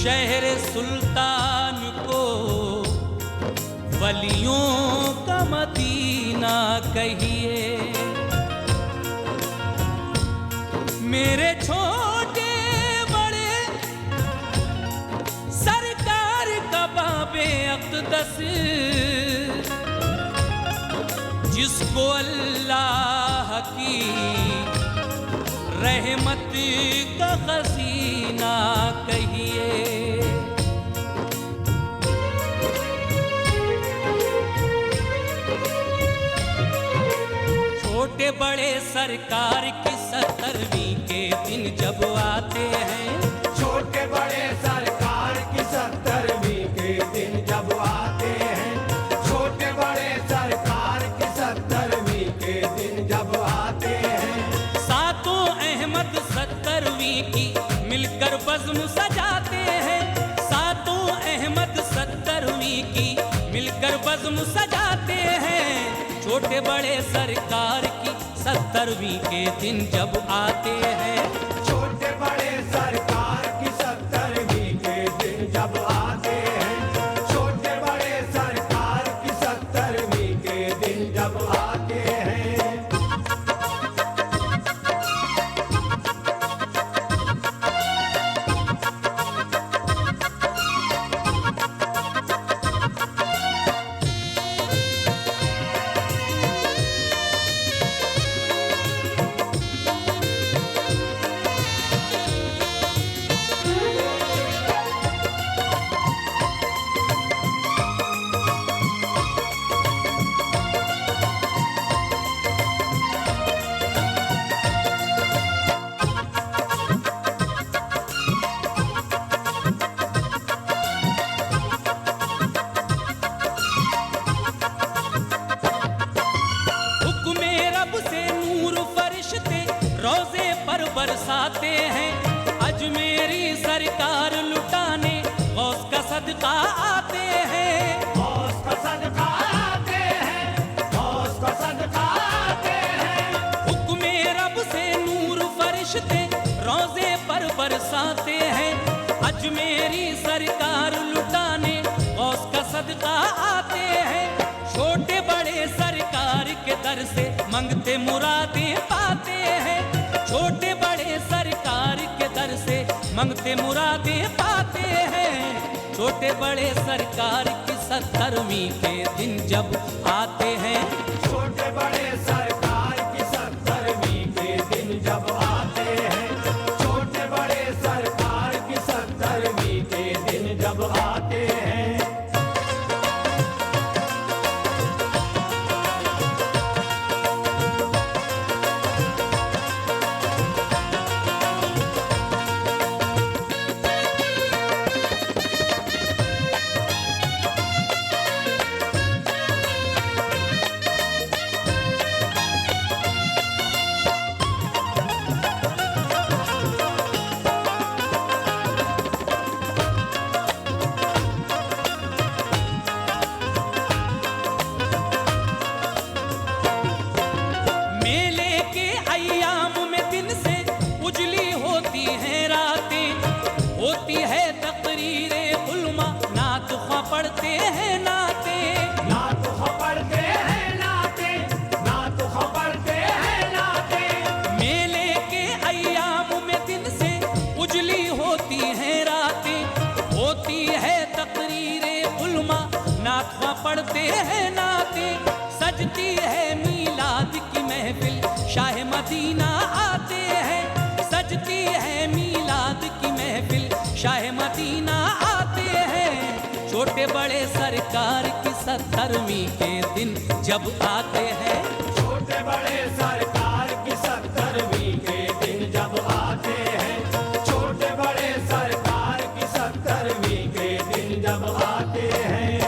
शहर सुल्तान को वलियों का मदीना कहिए। मेरे छोटे बड़े सरकार का बाबे अक़दस, जिसको अल्लाह की रहमत का खजीना कहिए। छोटे बड़े सरकार की 70वीं के दिन जब आते हैं, छोटे बड़े सरकार की 70वीं के दिन जब आते हैं, छोटे बड़े सरकार की 70वीं के दिन जब आते हैं। सातों अहमद 70वीं की मिलकर बज़्म सजाते हैं, सातों अहमद 70वीं की मिलकर बज़्म सजाते हैं। छोटे बड़े सरकार की 70वीं के दिन जब आते हैं, छोटे बड़े सरकार की 70वीं के दिन जब आते हैं, छोटे बड़े सरकार की 70वीं के दिन जब आते हैं। रोज़े पर बरसाते हैं, अजमेरी सरकार लुटाने गौस का सदका आते हैं। गौस का सदका आते हैं, गौस का सदका आते हैं। हुक्मे रब से नूर फरिश्ते रोज़े पर बरसाते हैं, अजमेरी सरकार लुटाने गौस का सदका आते हैं। छोटे बड़े सरकार के दर से मंगते मुरादें पाते हैं, छोटे बड़े सरकार के दर से मंगते मुरादें पाते हैं। छोटे बड़े सरकार की 70वीं के दिन जब आते हैं, छोटे बड़े सरकार की 70वीं के दिन जब आते हैं, छोटे बड़े सरकार की 70वीं के दिन जब आते हैं। होती है तकरीरे उल्मा, नात पढ़ते हैं नाते, नात पढ़ते हैं नाते, नात पढ़ते हैं नाते। मेले के अय्याम में दिन से उजली होती हैं रातें, होती है तकरीरे उल्मा, नात पढ़ते हैं नाते। सजती है मीलाद की महफिल, शाह मदीना आते हैं, सजती है मीलाद की महफिल, शाह मदीना आते हैं। छोटे बड़े सरकार की 70वीं के दिन जब आते हैं, छोटे बड़े सरकार की 70वीं के दिन जब आते हैं, छोटे बड़े सरकार की 70वीं के दिन जब आते हैं।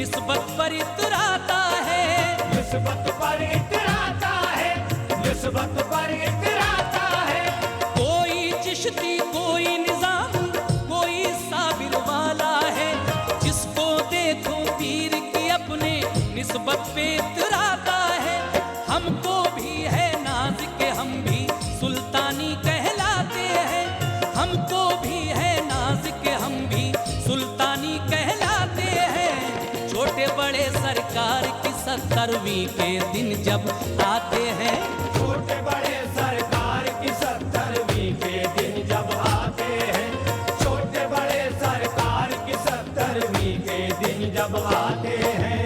निस्बत पर इतराता है। निस्बत पर इतराता है, निस्बत पर इतराता है। कोई चिश्ती, कोई निजाम, कोई साबिर वाला है, जिसको देखो पीर की अपने निस्बत पे इतराता है। हमको भी है नाज के हम भी सुल्तानी कहलाते हैं, हमको भी है नाज के हम भी सुल्तानी कहलाते हैं। छोटे बड़े सरकार की 70वीं के दिन जब आते हैं, छोटे बड़े सरकार की 70वीं के दिन जब आते हैं, छोटे बड़े सरकार की 70वीं के दिन जब आते हैं।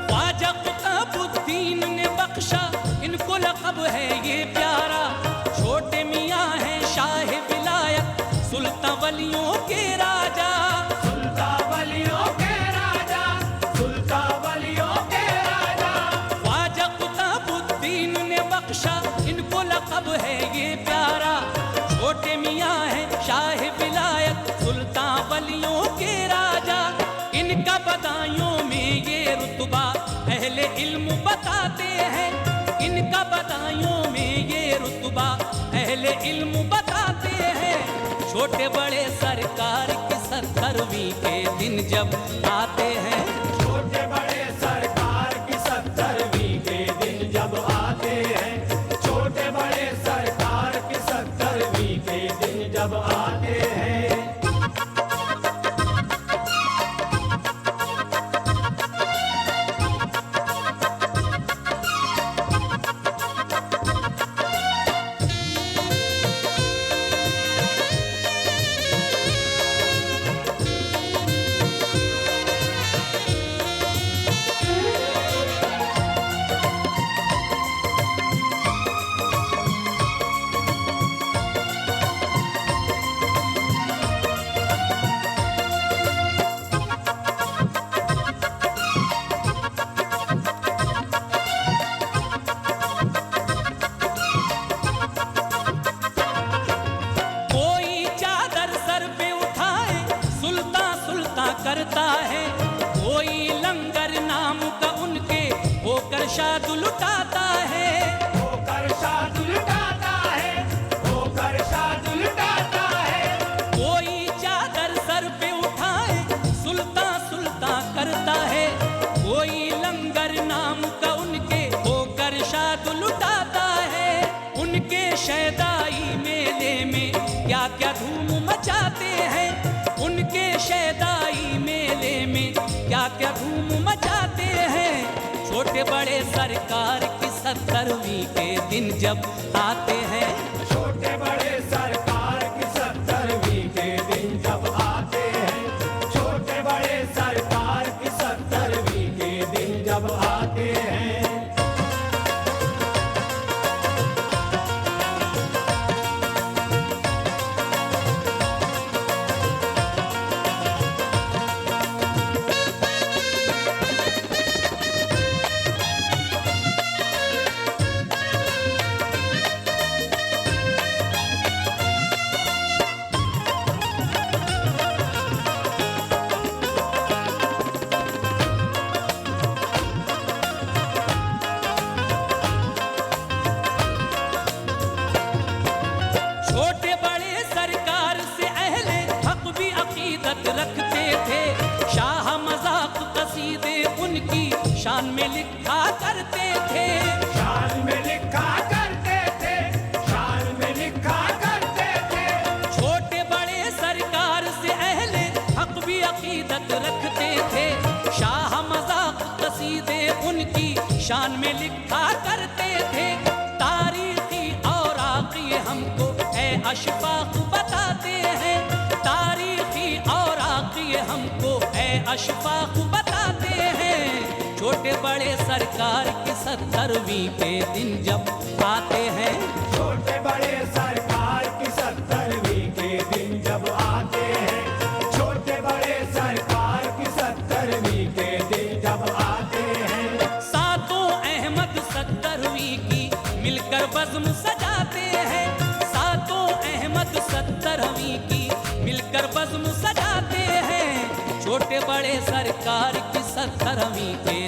ख्वाजा कुतुबुद्दीन ने बख्शा इनको लक़ब है ये प्यारा। छोटे मियाँ हैं शाह विलायत, सुल्तान वलियों के राजा। सुल्तान वलियों के राजा, सुल्तान वलियों के राजा। ख्वाजा कुतुबुद्दीन ने बख्शा इनको लक़ब है ये प्यारा। छोटे मियाँ हैं शाह विलायत, सुल्तान वलियों के राजा। इनका बदायूं में ये रुतबा अहले इल्म बताते हैं, इनका बदायूं में ये रुतबा अहले इल्म बताते हैं। छोटे बड़े सरकार की 70वीं के दिन जब आते हैं, छोटे बड़े सरकार की 70वीं के दिन जब आते हैं, छोटे बड़े सरकार की 70वीं के दिन जब आते हैं। कोई चादर सर पे उठाए सुल्तान सुल्तान करता है, कोई लंगर नाम का उनके होकर शाद लुटाता है। होकर शाद लुटाता है, होकर शाद लुटाता है। कोई चादर सर पे उठाए सुल्तान सुल्तान करता है, कोई लंगर नाम का उनके होकर शाद लुटाता है। उनके शैदाई मेले में क्या क्या धूम मचाते हैं, उनके शैदाई मेले में क्या क्या धूम मचाते हैं। छोटे बड़े सरकार की 70वीं के दिन जब आते हैं, छोटे बड़े सरकार की 70वीं के दिन जब आते हैं, छोटे बड़े सरकार की 70वीं के दिन जब आते हैं। छोटे बड़े सरकार से अहले हक भी अकीदत रखते थे। शाह मजाक कसीदे उनकी शान में लिखा करते थे। शान में लिखा करते थे, शान में लिखा करते थे। छोटे बड़े सरकार से अहले हक भी अकीदत रखते थे। शाह मजाक कसीदे उनकी शान में लिखा करते थे। तारीखी और आक़ी हमको अशफाक बताते हैं, अशफाक बताते हैं, छोटे बड़े सरकार की 70वीं के दिन जब आते हैं। छोटे बड़े सरकार की 70वीं के दिन जब आते हैं, छोटे बड़े सरकार की 70वीं के दिन जब आते हैं। सातों अहमद 70वीं की मिलकर बज़्म सजाते हैं, सातों अहमद 70वीं की मिलकर बज़्म सजाते हैं। छोटे बड़े सरकार की 70वीं के